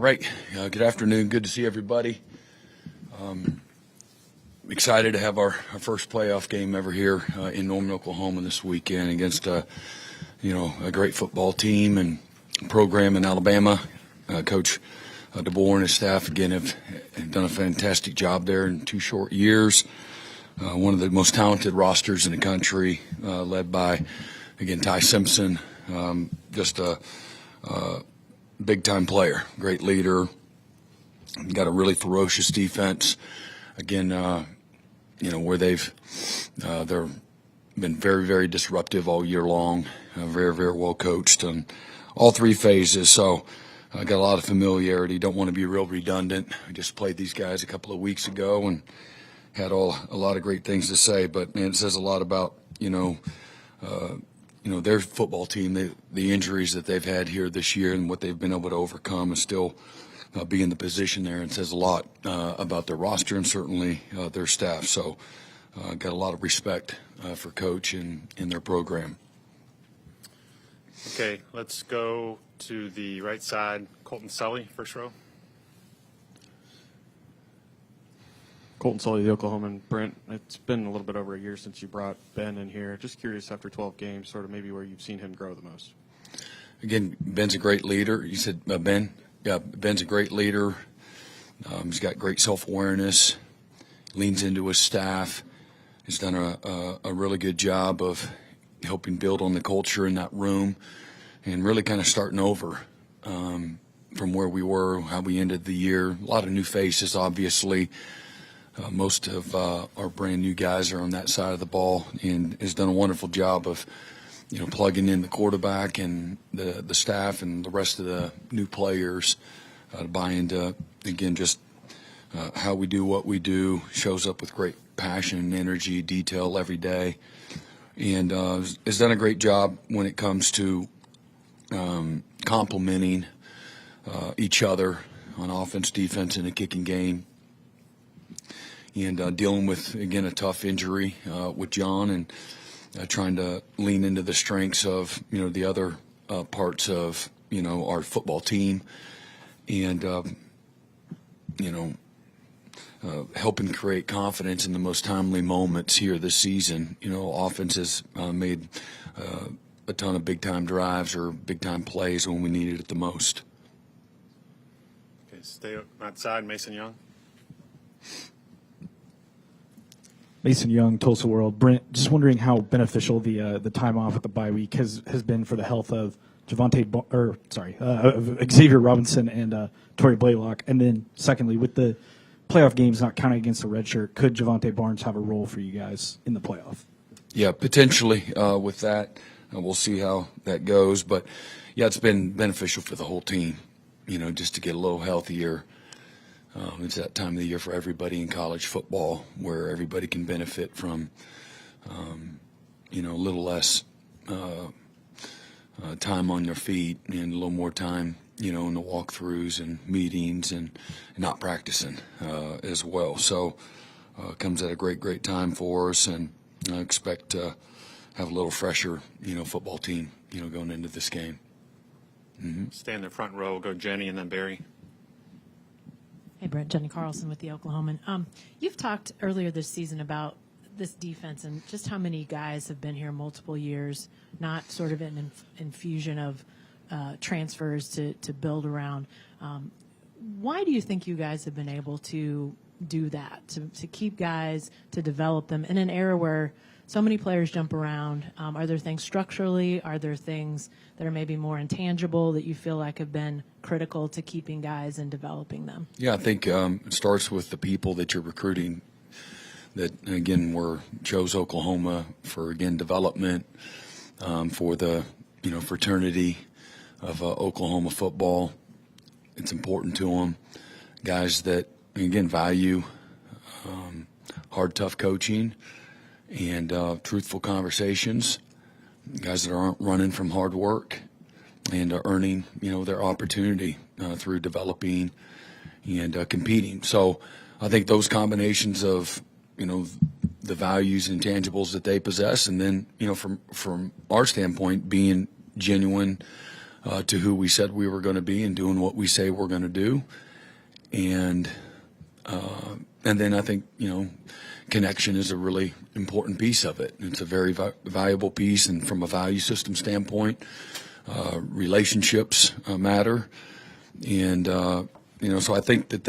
Right. Good afternoon. Good to see everybody. Excited to have our first playoff game ever here in Norman, Oklahoma this weekend against a great football team and program in Alabama. Coach DeBoer and his staff again have done a fantastic job there in 2 short years. One of the most talented rosters in the country, led by again Ty Simpson, just a big-time player, great leader. Got a really ferocious defense. Again, where they're been very, very disruptive all year long. Very, very well coached on all 3 phases. So I got a lot of familiarity. Don't want to be real redundant. I just played these guys a couple of weeks ago and had a lot of great things to say. But man, it says a lot about their football team, the injuries that they've had here this year and what they've been able to overcome and still be in the position there. And says a lot about their roster and certainly their staff. So got a lot of respect for Coach and their program. Okay, let's go to the right side. Colton Sully, first row. Colton Sully, the Oklahoman. Brent, it's been a little bit over a year since you brought Ben in here. Just curious, after 12 games, sort of maybe where you've seen him grow the most. Again, Ben's a great leader. You said Ben? Yeah, Ben's a great leader. He's got great self-awareness, leans into his staff. He's done a really good job of helping build on the culture in that room and really kind of starting over from where we were, how we ended the year. A lot of new faces, obviously. Most of our brand new guys are on that side of the ball and has done a wonderful job of, plugging in the quarterback and the staff and the rest of the new players to buy into, again, just how we do what we do. Shows up with great passion and energy, detail every day. And has done a great job when it comes to complementing each other on offense, defense, and the kicking game. And dealing with, again, a tough injury with John and trying to lean into the strengths of, the other parts of, our football team and, helping create confidence in the most timely moments here this season. Offense has made a ton of big-time drives or big-time plays when we needed it the most. Okay, stay outside, Mason Young. Mason Young, Tulsa World. Brent, just wondering how beneficial the time off at the bye week has been for the health of Xavier Robinson and Torrey Blaylock. And then, secondly, with the playoff games not counting against the red shirt, could Javante Barnes have a role for you guys in the playoff? Yeah, potentially with that. We'll see how that goes. But, yeah, it's been beneficial for the whole team, just to get a little healthier. It's that time of the year for everybody in college football where everybody can benefit from, a little less time on their feet and a little more time, in the walkthroughs and meetings and not practicing as well. So it comes at a great time for us, and I expect to have a little fresher, football team, going into this game. Mm-hmm. Stay in the front row. We'll go Jenny and then Barry. Hey, Brent, Jenny Carlson with the Oklahoman. You've talked earlier this season about this defense and just how many guys have been here multiple years, not sort of an infusion of transfers to build around. Why do you think you guys have been able to do that, to keep guys, to develop them in an era where so many players jump around? Are there things structurally? Are there things that are maybe more intangible that you feel like have been critical to keeping guys and developing them? Yeah, I think it starts with the people that you're recruiting that, again, chose Oklahoma for, again, development, for the, fraternity of Oklahoma football. It's important to them. Guys that, again, value hard, tough coaching and truthful conversations, guys that aren't running from hard work and are earning, their opportunity through developing and competing. So I think those combinations of, the values and intangibles that they possess, and then, from our standpoint, being genuine, to who we said we were going to be and doing what we say we're going to do. And then I think, connection is a really important piece of it. It's a very valuable piece, and from a value system standpoint, relationships matter. And, so I think that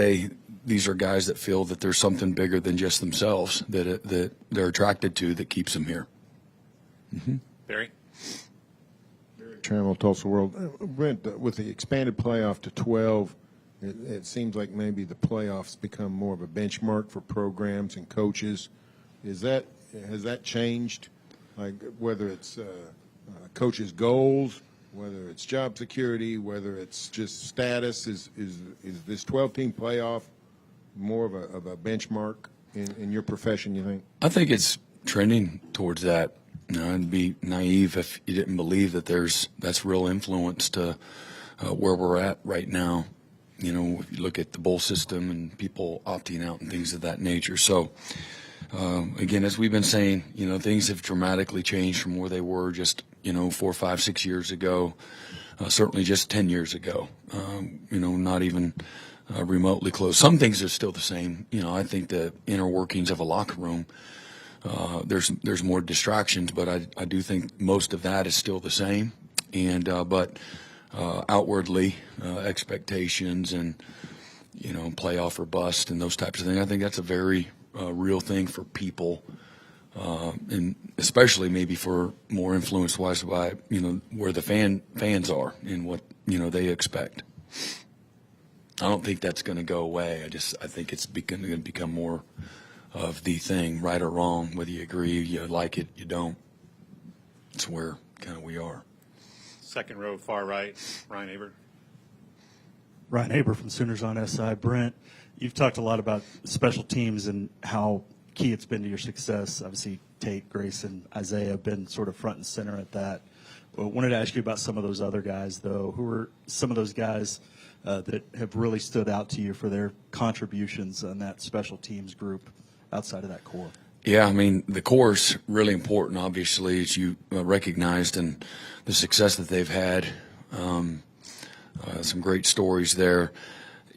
these are guys that feel that there's something bigger than just themselves that they're attracted to that keeps them here. Mm-hmm. Barry? Channel Tulsa World. Brent, with the expanded playoff to 12, it seems like maybe the playoffs become more of a benchmark for programs and coaches. Has that changed? Like whether it's coaches' goals, whether it's job security, whether it's just status, is this 12-team playoff more of a benchmark in your profession, you think? I think it's trending towards that. I'd be naive if you didn't believe that that's real influence to where we're at right now. If you look at the bowl system and people opting out and things of that nature. So, again, as we've been saying, things have dramatically changed from where they were just, 4, 5, 6 years ago, certainly just 10 years ago, not even remotely close. Some things are still the same. I think the inner workings of a locker room, there's more distractions, but I do think most of that is still the same. And but outwardly, expectations and playoff or bust and those types of things, I think that's a very real thing for people, and especially maybe for more influence-wise by where the fans are and what they expect. I don't think that's going to go away. I think it's going to become more of the thing, right or wrong, whether you agree, you like it, you don't. It's where kind of we are. Second row, far right, Ryan Aber. Ryan Aber from Sooners on SI. Brent, you've talked a lot about special teams and how key it's been to your success. Obviously, Tate, Grayson, Isaiah have been sort of front and center at that. Well, I wanted to ask you about some of those other guys, though. Who are some of those guys that have really stood out to you for their contributions on that special teams group outside of that core? Yeah, the core is really important, obviously, as you recognized, and the success that they've had. Some great stories there.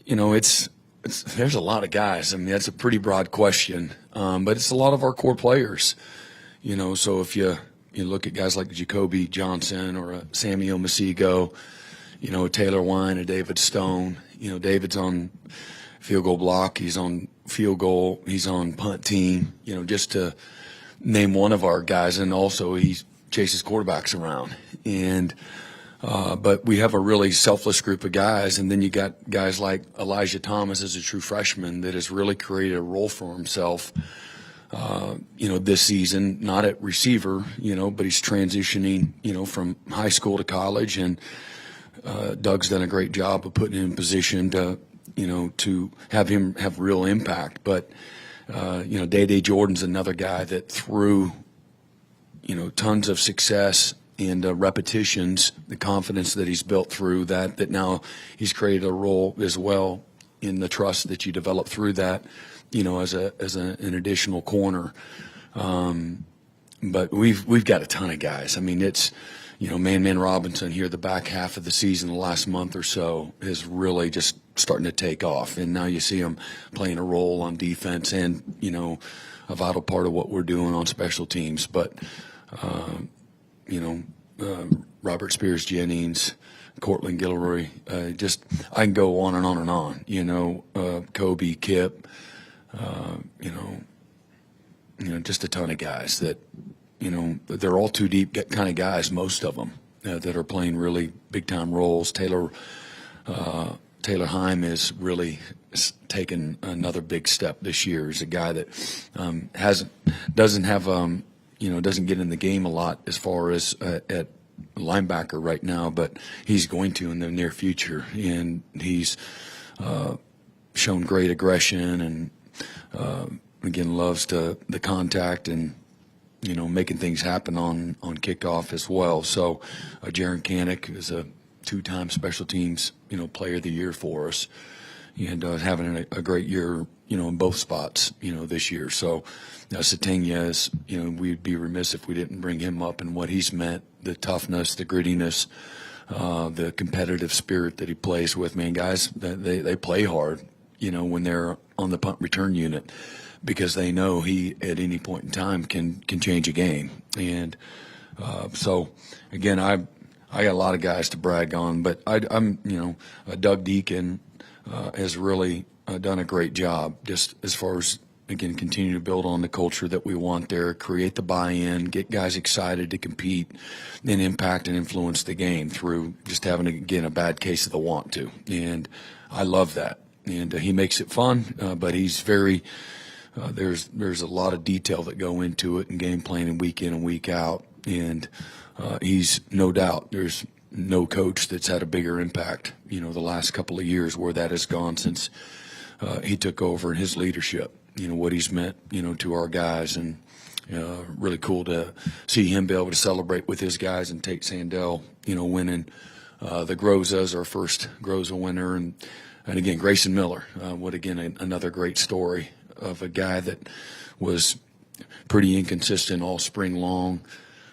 There's a lot of guys. That's a pretty broad question, but it's a lot of our core players. So if you look at guys like Jacoby Johnson or Samuel Masigo, Taylor Wine, or David Stone. David's on field goal block. He's on field goal. He's on punt team. Just to name one of our guys, and also he chases quarterbacks around. And but we have a really selfless group of guys, and then you got guys like Elijah Thomas as a true freshman that has really created a role for himself. This season, not at receiver, but he's transitioning, from high school to college, and Doug's done a great job of putting him in position to have him have real impact. But, Day Jordan's another guy that through, tons of success and repetitions, the confidence that he's built through that now he's created a role as well in the trust that you develop through that, as an additional corner. But we've got a ton of guys. It's, Man Robinson here the back half of the season, the last month or so, is really just starting to take off. And now you see him playing a role on defense and, a vital part of what we're doing on special teams. But, Robert Spears Jennings, Cortland Gilroy, I can go on and on and on. Kobe, Kip, just a ton of guys that, they're all too deep kind of guys, most of them, that are playing really big-time roles. Taylor Heim is really taken another big step this year. He's a guy that doesn't get in the game a lot as far as at linebacker right now, but he's going to in the near future. And he's shown great aggression and, again, loves the contact and, making things happen on kickoff as well. So Jaron Kanik is a 2-time special teams, player of the year for us, and having a great year, in both spots, this year. So Satania is, we'd be remiss if we didn't bring him up and what he's meant, the toughness, the grittiness, the competitive spirit that he plays with. Man, guys, they play hard, when they're on the punt return unit, because they know he at any point in time can change a game. And so again, I got a lot of guys to brag on, but I'm Doug Deacon has really done a great job, just as far as, again, continue to build on the culture that we want there, create the buy-in, get guys excited to compete, and impact and influence the game through just having, again, a bad case of the want to. And I love that. And he makes it fun, but he's very there's a lot of detail that go into it, and game planning week in and week out. And he's, no doubt, there's no coach that's had a bigger impact, the last couple of years where that has gone since he took over, in his leadership, what he's meant, to our guys. And really cool to see him be able to celebrate with his guys, and Tate Sandell, winning the Grozas, our first Groza winner. And again, Grayson Miller, another great story of a guy that was pretty inconsistent all spring long,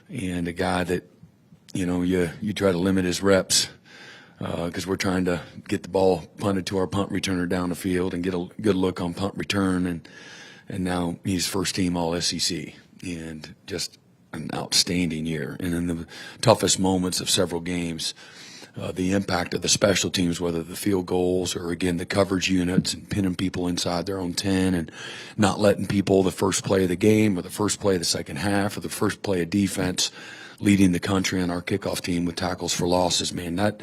and a guy that, you try to limit his reps because we're trying to get the ball punted to our punt returner down the field and get a good look on punt return. And now he's first team All SEC, and just an outstanding year. And in the toughest moments of several games, the impact of the special teams, whether the field goals or, again, the coverage units and pinning people inside their own 10 and not letting people the first play of the game or the first play of the second half or the first play of defense, leading the country on our kickoff team with tackles for losses. Man, that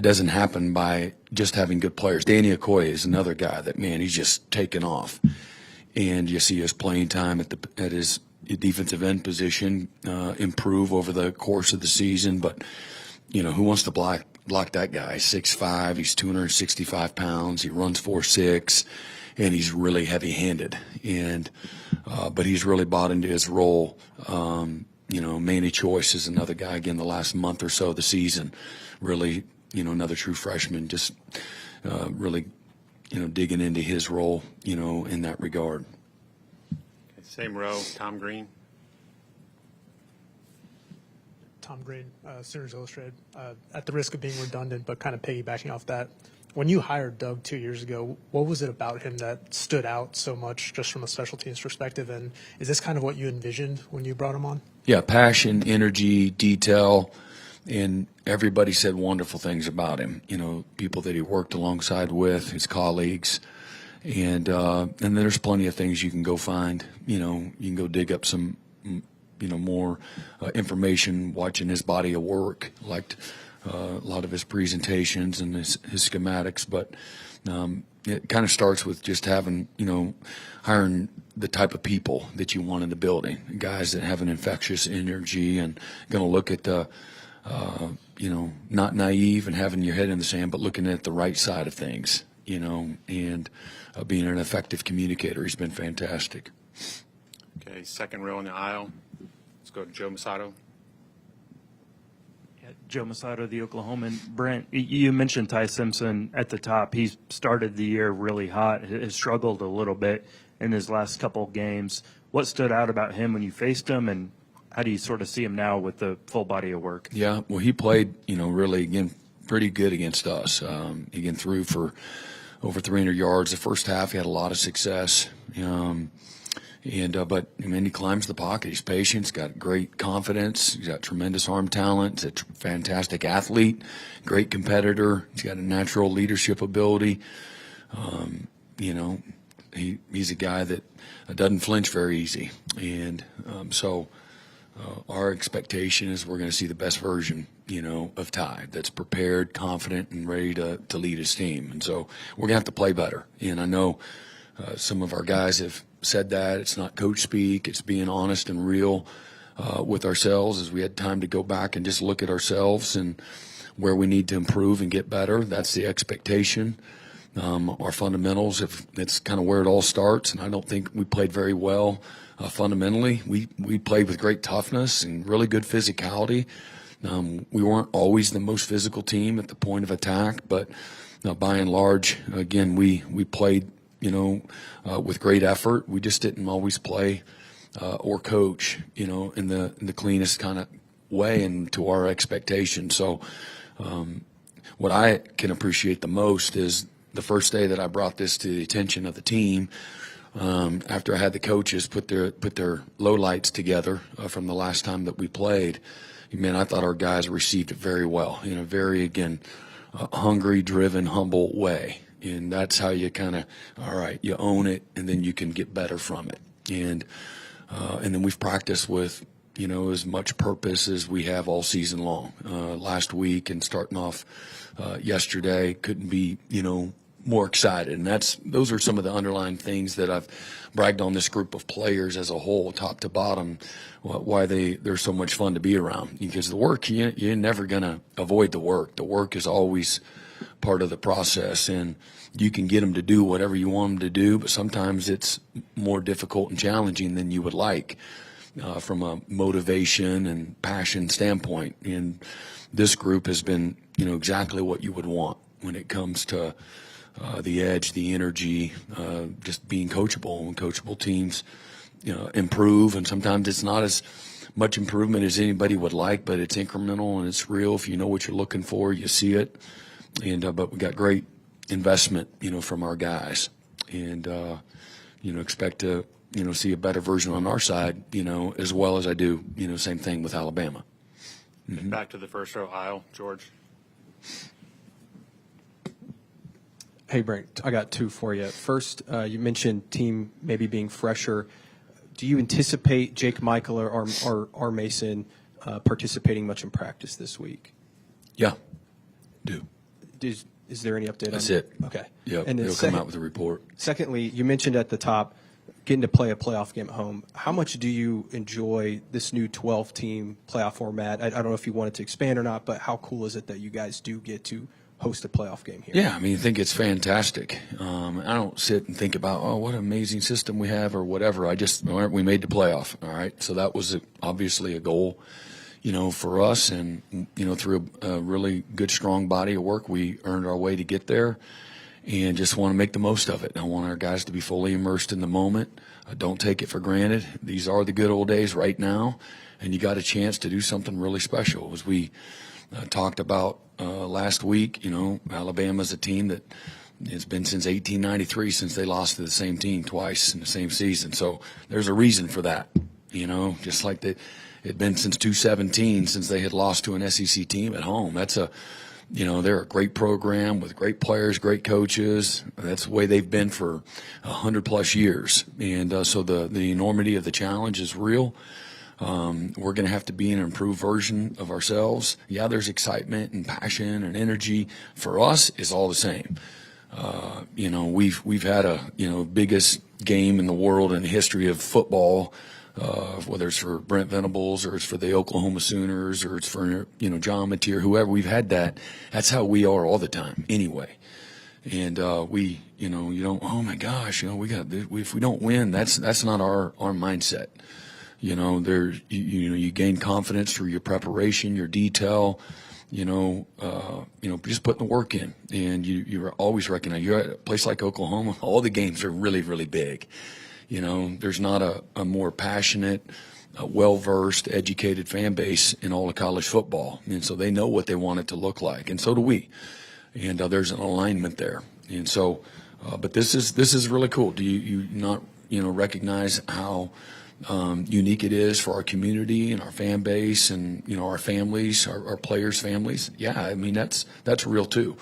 doesn't happen by just having good players. Danny Okoye is another guy that, man, he's just taken off. And you see his playing time at his defensive end position improve over the course of the season. But who wants to block that guy? 6'5", he's 265 pounds, he runs 4.6, and he's really heavy-handed. And but he's really bought into his role. Manny Choice is another guy, again, the last month or so of the season, really, another true freshman, just really, digging into his role, in that regard. Same row, Tom Green. Tom Green, Sooners Illustrated. At the risk of being redundant, but kind of piggybacking off that, when you hired Doug 2 years ago, what was it about him that stood out so much just from a special teams perspective? And is this kind of what you envisioned when you brought him on? Yeah, passion, energy, detail, and everybody said wonderful things about him. People that he worked alongside with, his colleagues. And then there's plenty of things you can go find. You can go dig up some more information, watching his body of work, liked a lot of his presentations and his schematics. But it kind of starts with just having, hiring the type of people that you want in the building, guys that have an infectious energy and going to look at the, not naive and having your head in the sand, but looking at the right side of things, and being an effective communicator. He's been fantastic. Okay, second row in the aisle. Let's go to Joe Masato. Yeah, Joe Masato, the Oklahoman. Brent, you mentioned Ty Simpson at the top. He's started the year really hot, has struggled a little bit in his last couple games. What stood out about him when you faced him, and how do you sort of see him now with the full body of work? Yeah, well, he played, really, again, pretty good against us. Again, threw for over 300 yards. The first half, he had a lot of success. But he climbs the pocket. He's patient. He's got great confidence. He's got tremendous arm talent. He's a fantastic athlete, great competitor. He's got a natural leadership ability. He's a guy that doesn't flinch very easy. And so our expectation is we're going to see the best version, of Ty, that's prepared, confident, and ready to lead his team. And so we're going to have to play better. And I know some of our guys have said that. It's not coach speak. It's being honest and real with ourselves, as we had time to go back and just look at ourselves and where we need to improve and get better. That's the expectation. Our fundamentals, that's kind of where it all starts, and I don't think we played very well fundamentally. We played with great toughness and really good physicality. We weren't always the most physical team at the point of attack, but by and large, again, we played with great effort. We just didn't always play or coach, in the cleanest kind of way and to our expectations. So What I can appreciate the most is the first day that I brought this to the attention of the team, after I had the coaches put their lowlights together from the last time that we played. Man, I thought our guys received it very well in a very, again, hungry, driven, humble way. And that's how you kind of, all right, you own it, and then you can get better from it. And then we've practiced with, as much purpose as we have all season long. Last week and starting off yesterday, couldn't be, more excited. And those are some of the underlying things that I've bragged on this group of players as a whole, top to bottom, why they're so much fun to be around. Because the work, you're never going to avoid the work. The work is always part of the process, and you can get them to do whatever you want them to do, but sometimes it's more difficult and challenging than you would like from a motivation and passion standpoint. And this group has been, exactly what you would want when it comes to the edge, the energy, just being coachable. And coachable teams, improve, and sometimes it's not as much improvement as anybody would like, but it's incremental and it's real. If you know what you're looking for, you see it. And but we got great investment, from our guys, and expect to see a better version on our side, as well as I do, same thing with Alabama. Back to the first row aisle, George. Hey, Brent, I got two for you. First, you mentioned team maybe being fresher. Do you anticipate Jake Michael or Mason participating much in practice this week? Yeah, do. Is there any update That's on it. Okay. Yeah, And then it'll come out with a report. Secondly, you mentioned at the top getting to play a playoff game at home. How much do you enjoy this new 12-team playoff format? I don't know if you wanted to expand or not, but how cool is it that you guys do get to host a playoff game here? Yeah, I think it's fantastic. I don't sit and think about, what an amazing system we have or whatever. We made the playoff, all right? So that was obviously a goal, for us. And, through a really good, strong body of work, we earned our way to get there and just want to make the most of it. I want our guys to be fully immersed in the moment. Don't take it for granted. These are the good old days right now, and you got a chance to do something really special. As we talked about last week, Alabama's a team that has been since 1893 since they lost to the same team twice in the same season. So there's a reason for that, just like it had been since 2017 since they had lost to an SEC team at home. That's they're a great program with great players, great coaches. That's the way they've been for 100+ years. And so the enormity of the challenge is real. We're going to have to be an improved version of ourselves. Yeah, there's excitement and passion and energy. For us, it's all the same. We've had a biggest game in the world in the history of football, whether it's for Brent Venables or it's for the Oklahoma Sooners or it's for John Mateer, whoever. We've had that. That's how we are all the time, anyway. And you don't. Oh my gosh, we got. If we don't win, that's not our mindset. You gain confidence through your preparation, your detail, just putting the work in. And you always recognize you're at a place like Oklahoma, all the games are really, really big. There's not a more passionate, well-versed, educated fan base in all of college football. And so they know what they want it to look like. And so do we. And there's an alignment there. And so, but this is really cool. Do you not, recognize how unique it is for our community and our fan base and our families, our players' families? Yeah, that's real too.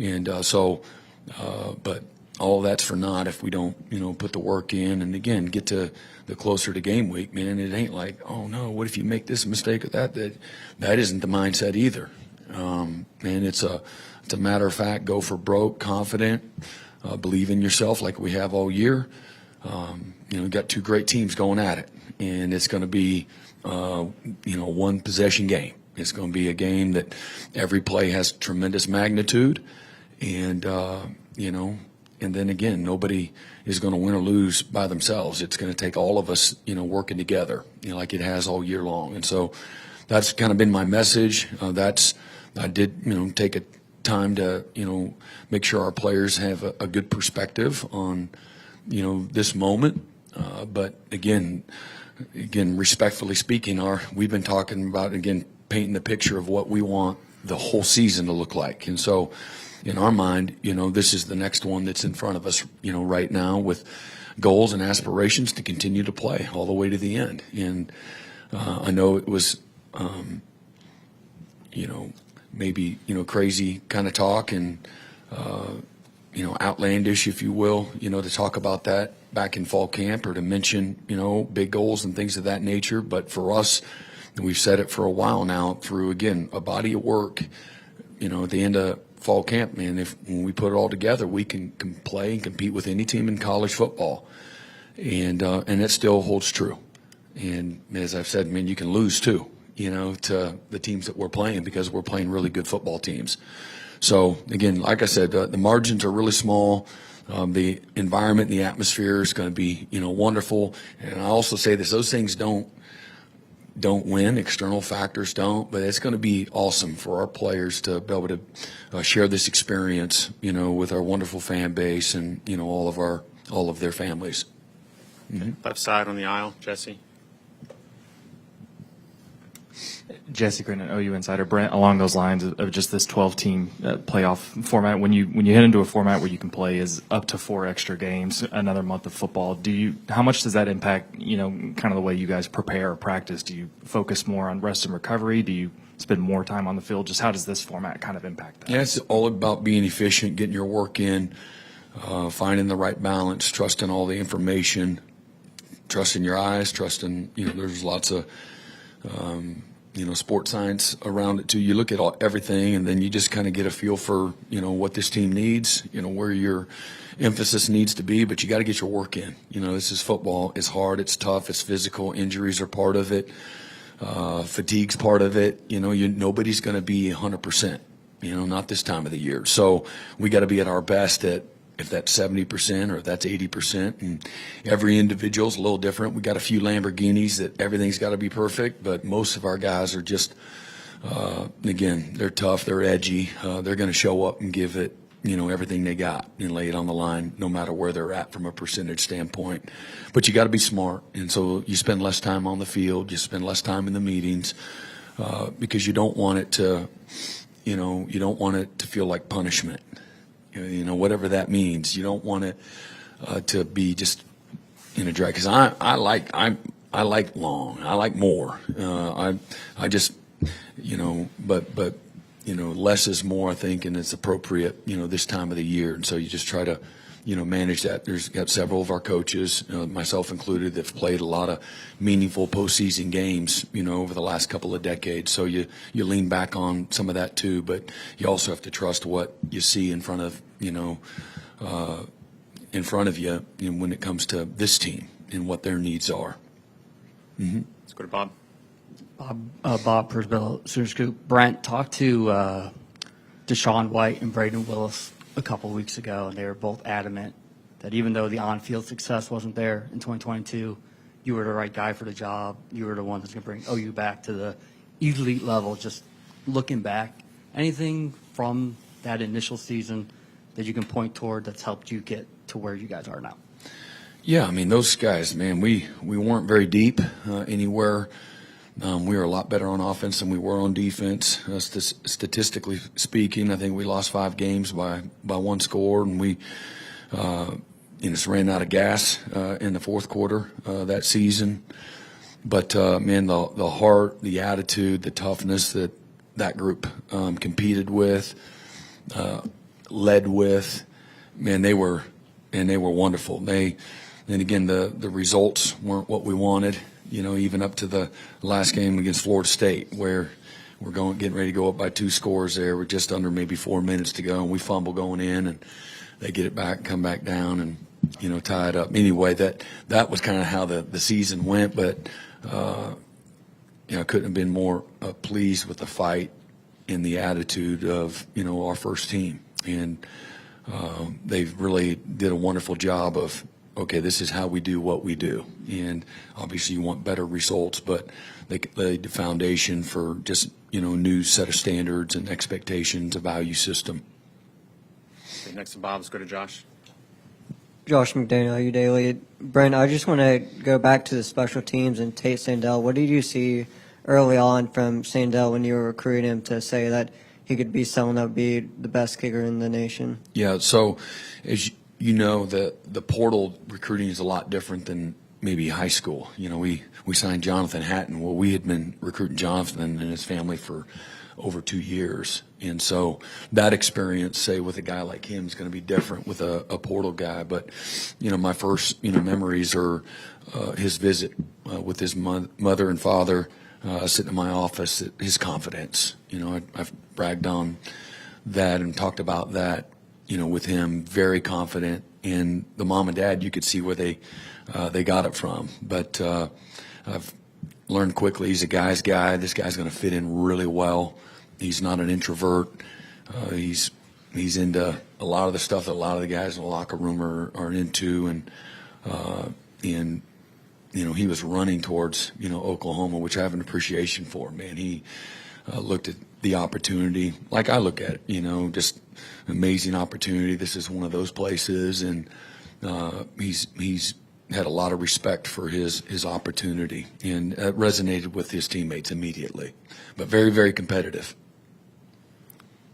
And but all that's for naught if we don't put the work in. And again, get to the closer to game week, man. It ain't like, oh no, what if you make this mistake or that isn't the mindset either. And it's a matter of fact, go for broke, confident, believe in yourself like we have all year. We've got two great teams going at it, and it's going to be, one possession game. It's going to be a game that every play has tremendous magnitude, and and then again, nobody is going to win or lose by themselves. It's going to take all of us, working together, like it has all year long. And so that's kind of been my message. I did, take a time to, make sure our players have a good perspective on, this moment. But again, respectfully speaking, we've been talking about, again, painting the picture of what we want the whole season to look like. And so in our mind, this is the next one that's in front of us, right now, with goals and aspirations to continue to play all the way to the end. And I know it was, maybe, crazy kind of talk and, outlandish, if you will, to talk about that back in fall camp or to mention, big goals and things of that nature. But for us, we've said it for a while now through, again, a body of work, at the end of fall camp, man, when we put it all together, we can play and compete with any team in college football. And it still holds true. And as I've said, man, you can lose too, to the teams that we're playing because we're playing really good football teams. So again, like I said, the margins are really small. The environment, the atmosphere is going to be, wonderful. And I also say this: those things don't win. External factors don't, but it's going to be awesome for our players to be able to share this experience, with our wonderful fan base and all of their families. Left side on the aisle, Jesse. Jesse Green, an OU insider. Brent, along those lines of just this 12-team playoff format, when you head into a format where you can play is up to 4 extra games, another month of football, how much does that impact, kind of the way you guys prepare or practice? Do you focus more on rest and recovery? Do you spend more time on the field? Just how does this format kind of impact that? Yeah, it's all about being efficient, getting your work in, finding the right balance, trusting all the information, trusting your eyes, trusting, there's lots of, sports science around it too. You look at everything, and then you just kind of get a feel for, what this team needs, where your emphasis needs to be, but you got to get your work in. This is football. It's hard. It's tough. It's physical. Injuries are part of it. Fatigue's part of it. Nobody's going to be 100%, not this time of the year. So we got to be at our best at, if that's 70% or if that's 80%, and every individual's a little different. We got a few Lamborghinis that everything's got to be perfect, but most of our guys are just, again, they're tough, they're edgy, they're going to show up and give it, everything they got and lay it on the line, no matter where they're at from a percentage standpoint. But you got to be smart, and so you spend less time on the field, you spend less time in the meetings, because you don't want it to, you don't want it to feel like punishment. Whatever that means. You don't want it to be just in a drag. Because I like long. I like more. I just but less is more, I think, and it's appropriate. This time of the year, and so you just try to manage that. There's got several of our coaches, myself included, that've played a lot of meaningful postseason games, over the last couple of decades. So you lean back on some of that too, but you also have to trust what you see in front of you when it comes to this team and what their needs are. Mm-hmm. Let's go to Bob. Bob Persbill, Sooner Scoop. Brent, talked to Deshaun White and Braden Willis a couple of weeks ago, and they were both adamant that even though the on-field success wasn't there in 2022, you were the right guy for the job. You were the one that's going to bring OU back to the elite level. Just looking back, anything from that initial season that you can point toward that's helped you get to where you guys are now? Yeah, I mean, those guys, man, we weren't very deep anywhere. We were a lot better on offense than we were on defense. Statistically speaking, I think we lost 5 games by 1 score, and we just ran out of gas in the fourth quarter that season. But man, the heart, the attitude, the toughness that group competed with, led with, man, they were wonderful. And again, the results weren't what we wanted. Even up to the last game against Florida State, where we're getting ready to go up by 2 scores there with just under maybe 4 minutes to go, and we fumble going in, and they get it back, come back down, and tie it up. Anyway, that was kind of how the season went, but I couldn't have been more pleased with the fight and the attitude of our first team, and they really did a wonderful job of, okay, this is how we do what we do. And obviously you want better results, but they laid the foundation for just, new set of standards and expectations, a value system. Okay, next to Bob, let's go to Josh. Josh McDaniel, OU Daily. Brent, I just want to go back to the special teams and Tate Sandell. What did you see early on from Sandell when you were recruiting him to say that he could be someone that would be the best kicker in the nation? Yeah, so as you know, the portal recruiting is a lot different than maybe high school. You know, we signed Jonathan Hatton. Well, we had been recruiting Jonathan and his family for over 2 years. And so that experience, say, with a guy like him is going to be different with a portal guy. But, you know, my first, memories are his visit with his mother and father sitting in my office, his confidence. You know, I've bragged on that and talked about that, with him, very confident. And the mom and dad, you could see where they got it from. But I've learned quickly he's a guy's guy. This guy's going to fit in really well. He's not an introvert. He's into a lot of the stuff that a lot of the guys in the locker room are into, and he was running towards Oklahoma, which I have an appreciation for. Man, he looked at the opportunity like I look at it. Just amazing opportunity. This is one of those places, and he's had a lot of respect for his opportunity, and it resonated with his teammates immediately. But very, very competitive.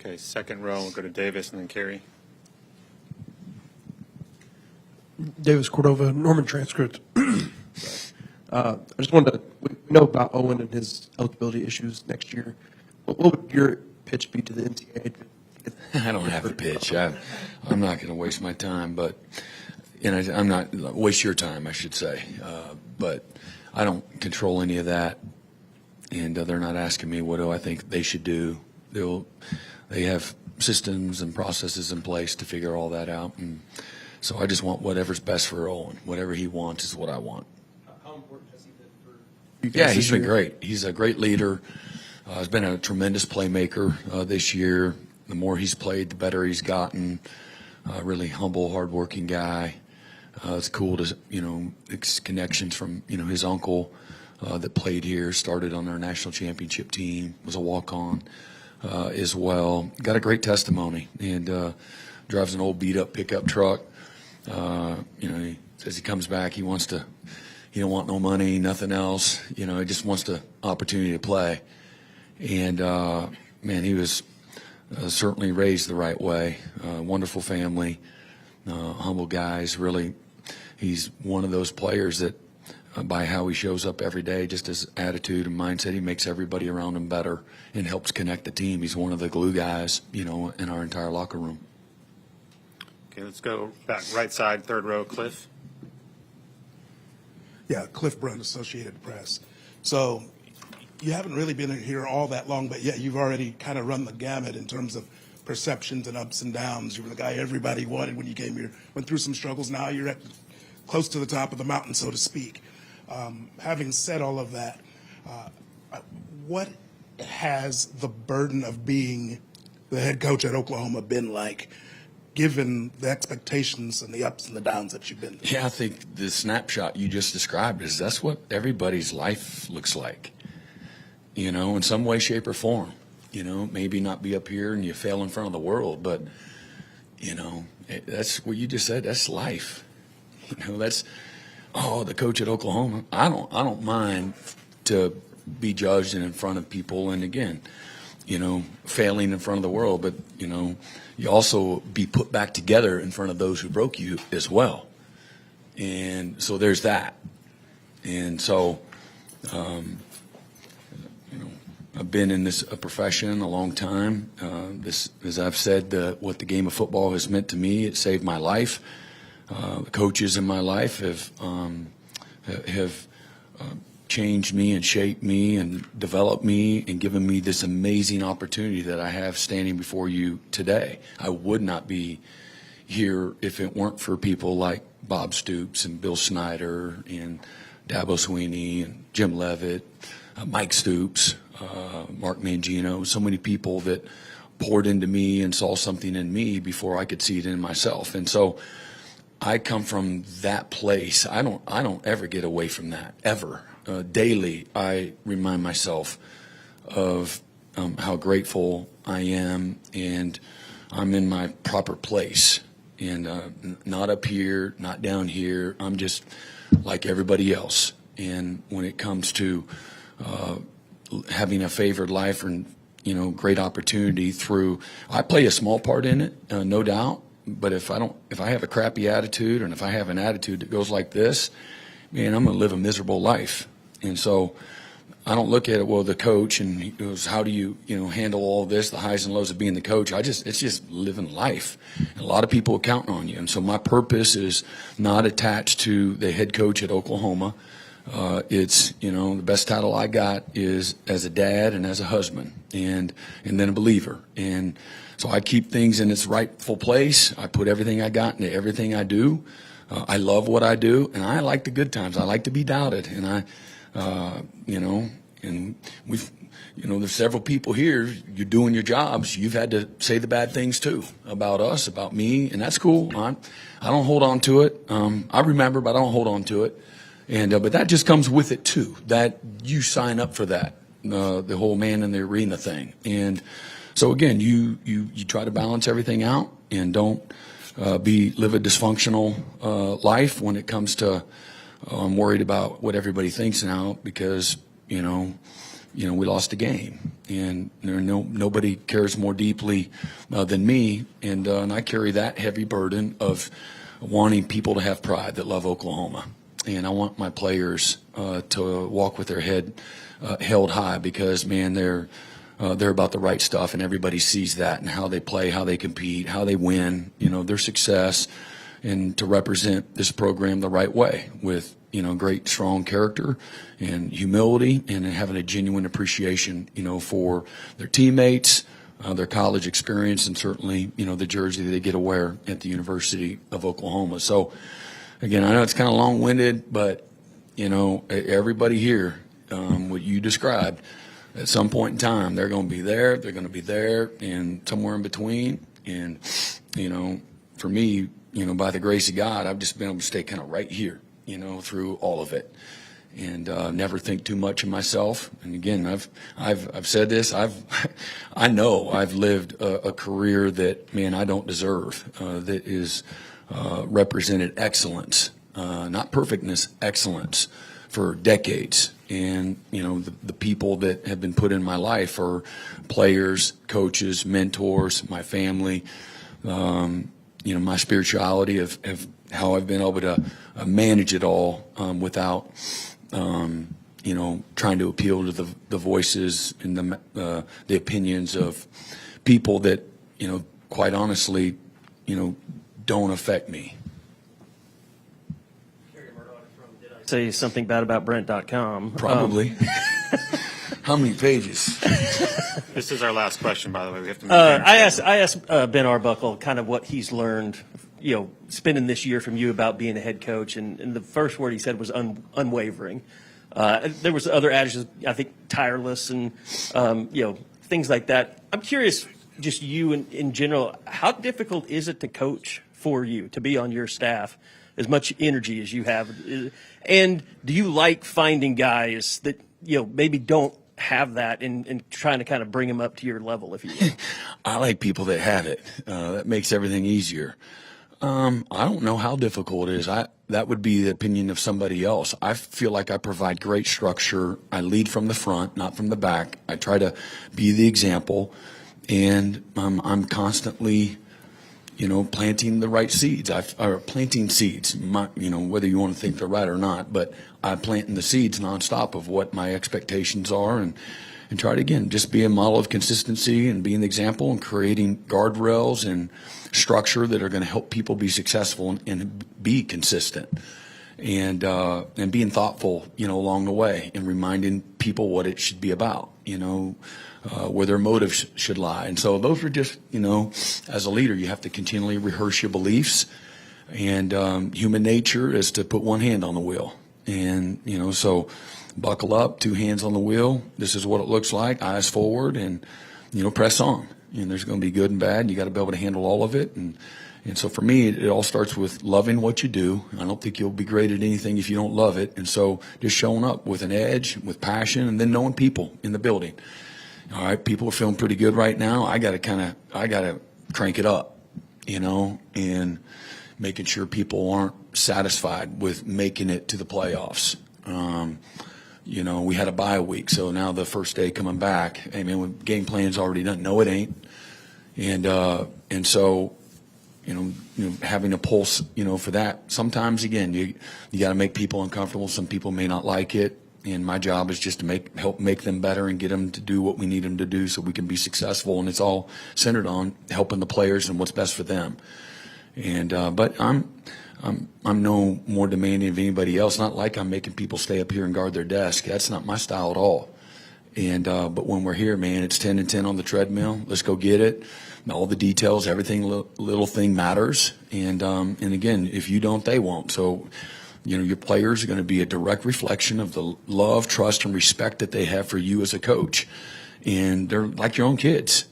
Okay, second row, we'll go to Davis and then Carey. Davis Cordova, Norman transcript. I just wanted to, we know about Owen and his eligibility issues next year. What would your pitch be to the NCAA? I don't have a pitch. I'm not going to waste my time, I'm not waste your time, I should say. But I don't control any of that, and they're not asking me what do I think they should do. They have systems and processes in place to figure all that out, and so I just want whatever's best for Owen. Whatever he wants is what I want. How important has he been for you guys? Yeah, this he's been year? great. He's a great leader. He's been a tremendous playmaker this year. The more he's played, the better he's gotten. Really humble, hardworking guy. It's cool to, it's connections from, his uncle that played here, started on our national championship team, was a walk-on as well. Got a great testimony, and drives an old beat-up pickup truck. He says he comes back, he don't want no money, nothing else. He just wants the opportunity to play. And, man, he was certainly raised the right way. Wonderful family, humble guys. Really, he's one of those players that, by how he shows up every day, just his attitude and mindset, he makes everybody around him better and helps connect the team. He's one of the glue guys, in our entire locker room. Okay, let's go back right side, third row, Cliff. Yeah, Cliff Brunt, Associated Press. So you haven't really been here all that long, but yet you've already kind of run the gamut in terms of perceptions and ups and downs. You were the guy everybody wanted when you came here, went through some struggles. Now you're close to the top of the mountain, so to speak. Having said all of that, what has the burden of being the head coach at Oklahoma been like, given the expectations and the ups and the downs that you've been through? Yeah, I think the snapshot you just described that's what everybody's life looks like, in some way, shape, or form. Maybe not be up here and you fail in front of the world, but, that's what you just said. That's life. That's, the coach at Oklahoma. I don't mind to be judged and in front of people, and again, failing in front of the world, but, you also be put back together in front of those who broke you as well. And so there's that. And so, I've been in this profession a long time. This, as I've said, what the game of football has meant to me, it saved my life. The coaches in my life have changed me and shaped me and developed me and given me this amazing opportunity that I have standing before you today. I would not be here if it weren't for people like Bob Stoops and Bill Snyder and Dabo Sweeney and Jim Levitt, Mike Stoops, Mark Mangino, so many people that poured into me and saw something in me before I could see it in myself. And so I come from that place. I don't ever get away from that, ever. Daily, I remind myself of how grateful I am, and I'm in my proper place, and not up here, not down here. I'm just like everybody else. And when it comes to having a favored life and great opportunity through. I play a small part in it, no doubt. But if I have a crappy attitude, and if I have an attitude that goes like this, man, I'm going to live a miserable life. And so I don't look at it, well, the coach, and he goes, how do you handle all this, the highs and lows of being the coach? It's just living life. And a lot of people are counting on you. And so my purpose is not attached to the head coach at Oklahoma. It's, the best title I got is as a dad and as a husband and then a believer. And so I keep things in its rightful place. I put everything I got into everything I do. I love what I do, and I like the good times. I like to be doubted, and and there's several people here. You're doing your jobs. You've had to say the bad things too about us, about me, and that's cool. I don't hold on to it. I remember, but I don't hold on to it. And but that just comes with it too. That you sign up for that, the whole man in the arena thing. And so again, you try to balance everything out and don't live a dysfunctional life when it comes to. I'm worried about what everybody thinks now because we lost a game, and nobody cares more deeply than me, and I carry that heavy burden of wanting people to have pride that love Oklahoma, and I want my players to walk with their head held high because man, they're about the right stuff, and everybody sees that and how they play, how they compete, how they win, their success. And to represent this program the right way with, great, strong character and humility and having a genuine appreciation, for their teammates, their college experience, and certainly, the jersey that they get to wear at the University of Oklahoma. So, again, I know it's kind of long-winded, but, everybody here, what you described, at some point in time, they're going to be there, and somewhere in between. And, for me, by the grace of God, I've just been able to stay kind of right here, through all of it, and never think too much of myself. And again, I've said this. I know I've lived a career that, man, I don't deserve. That is represented excellence, not perfectness, excellence for decades. And the people that have been put in my life are players, coaches, mentors, my family. My spirituality of how I've been able to manage it all without, trying to appeal to the voices and the opinions of people that, quite honestly, don't affect me. Say something bad about Brent.com. Probably. How many pages? This is our last question, by the way. We have to. I asked Ben Arbuckle kind of what he's learned, spending this year from you about being a head coach, and the first word he said was unwavering. There was other adages, I think, tireless and things like that. I'm curious, just you in general, how difficult is it to coach for you, to be on your staff, as much energy as you have, and do you like finding guys that maybe don't have that and trying to kind of bring them up to your level, if you will? I like people that have it. That makes everything easier. I don't know how difficult it is. That would be the opinion of somebody else. I feel like I provide great structure. I lead from the front, not from the back. I try to be the example, and I'm constantly, planting the right seeds. Planting seeds, whether you want to think they're right or not, but I'm planting the seeds nonstop of what my expectations are, and try to, again, just be a model of consistency and be an example and creating guardrails and structure that are going to help people be successful and be consistent, and being thoughtful, along the way, and reminding people what it should be about, where their motives should lie. And so those are just, as a leader, you have to continually rehearse your beliefs. And human nature is to put one hand on the wheel. And, so buckle up, two hands on the wheel. This is what it looks like, eyes forward, and, press on. And there's going to be good and bad. You got to be able to handle all of it. And so for me, it all starts with loving what you do. I don't think you'll be great at anything if you don't love it. And so just showing up with an edge, with passion, and then knowing people in the building. All right, people are feeling pretty good right now. I got to crank it up, and making sure people aren't satisfied with making it to the playoffs. we had a bye week, so now the first day coming back, hey man, when game plan's already done. No, it ain't. And so, having a pulse, for that. Sometimes again, you got to make people uncomfortable. Some people may not like it, and my job is just to help make them better and get them to do what we need them to do so we can be successful. And it's all centered on helping the players and what's best for them. And but I'm no more demanding of anybody else. Not like I'm making people stay up here and guard their desk. That's not my style at all. And but when we're here, man, it's 10 and 10 on the treadmill. Let's go get it. All the details, everything, little thing matters. And again, if you don't, they won't. So, your players are going to be a direct reflection of the love, trust, and respect that they have for you as a coach. And they're like your own kids.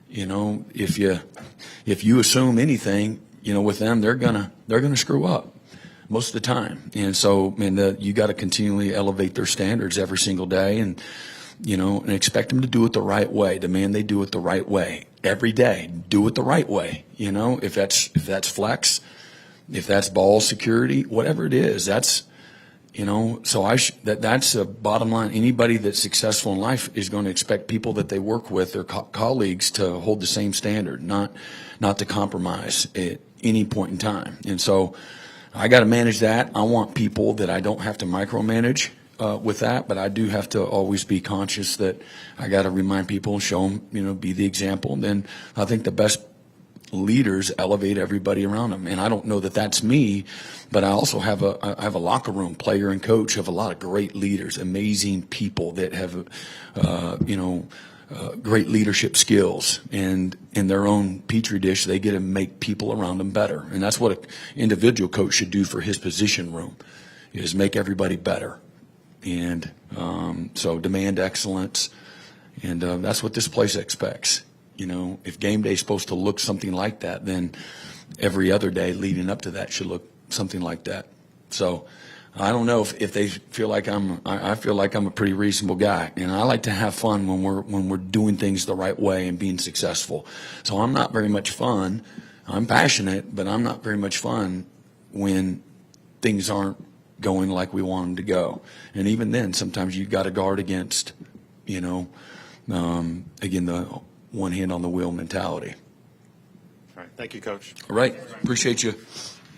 If you assume anything, with them, they're gonna screw up most of the time. And so, you got to continually elevate their standards every single day, and and expect them to do it the right way. Demand they do it the right way every day. Do it the right way. If that's flex, if that's ball security, whatever it is, that's so that's a bottom line. Anybody that's successful in life is going to expect people that they work with, their colleagues, to hold the same standard, not to compromise at any point in time. And so I got to manage that. I want people that I don't have to micromanage with that, but I do have to always be conscious that I got to remind people, show them, be the example. And then I think the best leaders elevate everybody around them. And I don't know that that's me, but I also have a locker room, player and coach, have a lot of great leaders, amazing people that have, great leadership skills, and in their own petri dish, they get to make people around them better. And that's what an individual coach should do for his position room, is make everybody better. And so demand excellence, and that's what this place expects. If game day is supposed to look something like that, then every other day leading up to that should look something like that. So I don't know if they feel like I feel like I'm a pretty reasonable guy, and I like to have fun when we're doing things the right way and being successful. So I'm not very much fun. I'm passionate, but I'm not very much fun when things aren't going like we want them to go. And even then, sometimes you've got to guard against, again, the one hand on the wheel mentality. All right. Thank you, Coach. All right. Appreciate you.